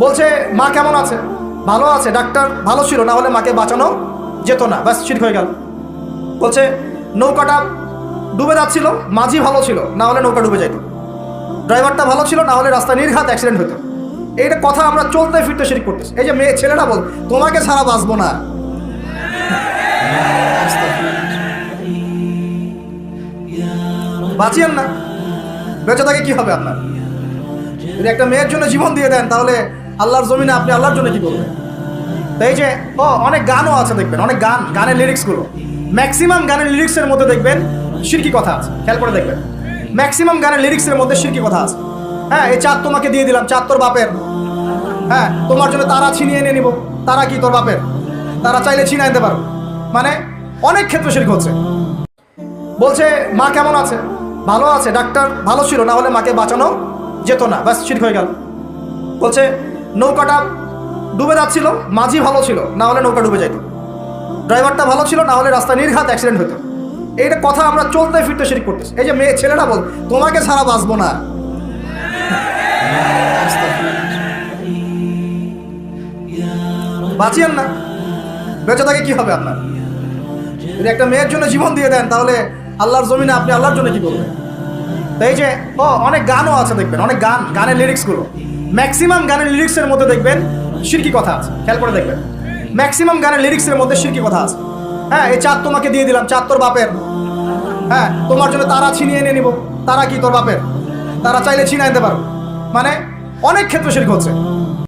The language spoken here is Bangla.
বলছে মা কেমন আছে? ভালো আছে, ডাক্তার ভালো ছিল, না হলে মাকে বাঁচানো যেত না, ব্যাস শিরক হয়ে গেল। বলছে নৌকাটা ডুবে যাচ্ছিল, মাঝি ভালো ছিল, না হলে নৌকা ডুবে যেত। ড্রাইভারটা ভালো ছিল, না হলে রাস্তায় নির্ঘাত অ্যাক্সিডেন্ট হতো। এইটা কথা আমরা চলতে ফিরতে শিরক করতেছি। এই যে মেয়ে ছেলেরা বল তোমাকে ছাড়া বাঁচবো না, বাঁচিয়েন না, বেঁচে থাকে কি হবে আপনার? যদি একটা মেয়ের জন্য জীবন দিয়ে দেন, তাহলে আল্লাহর জমিনে আপনি আল্লাহর জন্য কি করবেন? তো এই যে অনেক গানও আছে দেখবেন, অনেক গানের লিরিক্সগুলো, ম্যাক্সিমাম গানের লিরিক্সের মধ্যে দেখবেন শিরকি কথা আছে। খেয়াল করে দেখবেন, ম্যাক্সিমাম গানের লিরিক্সের মধ্যে শিরকি কথা আছে। হ্যাঁ, এই চাঁদ তোমাকে দিয়ে দিলাম, চাঁদ তোর বাপের। হ্যাঁ, তোমার জন্য তারা ছিনিয়ে এনে নিব, তারা কি তোর বাপের? তারা চাইলে ছিনিয়ে আনতে পারো। মানে অনেক ক্ষেত্রে শিরক হচ্ছে। বলছে মা কেমন আছে? ভালো আছে, ডাক্তার ভালো ছিল, না হলে মাকে বাঁচানো যেত না, ব্যাস শিরক হয়ে গেল। বলছে নৌকাটা ডুবে যাচ্ছিল, মাঝি ভালো ছিল, না হলে নৌকা ডুবে যেত। ড্রাইভারটা ভালো ছিল, না হলে রাস্তায় নির্ঘাত অ্যাক্সিডেন্ট হতো। এইটা কথা আমরা চলতে ফিরতে শিরক করতেছি। এই যে মেয়ে ছেলেরা বল তোমাকে ছাড়া বাঁচবো না, বাঁচিয়েন না, বেঁচে থাকে কি হবে আপনার? যদি একটা মেয়ের জন্য জীবন দিয়ে দেন, তাহলে আল্লাহর জমিনে আপনি আল্লাহর জন্য কি করবেন? তো এই যে অনেক গানও আছে দেখবেন, অনেক গানের লিরিক্সগুলো, ম্যাক্সিমাম গানের লিরিক্সের মধ্যে দেখবেন শিরকি কথা আছে। খেয়াল করে দেখবেন, ম্যাক্সিমাম গানের লিরিক্সের মধ্যে শিরকি কথা আছে। হ্যাঁ, এই চাঁদ তোমাকে দিয়ে দিলাম, চাঁদ তোর বাপের। হ্যাঁ, তোমার জন্য তারা ছিনিয়ে এনে নিব, তারা কি তোর বাপের? তারা চাইলে ছিনিয়ে আনতে পারো। মানে অনেক ক্ষেত্রে শিরক হচ্ছে।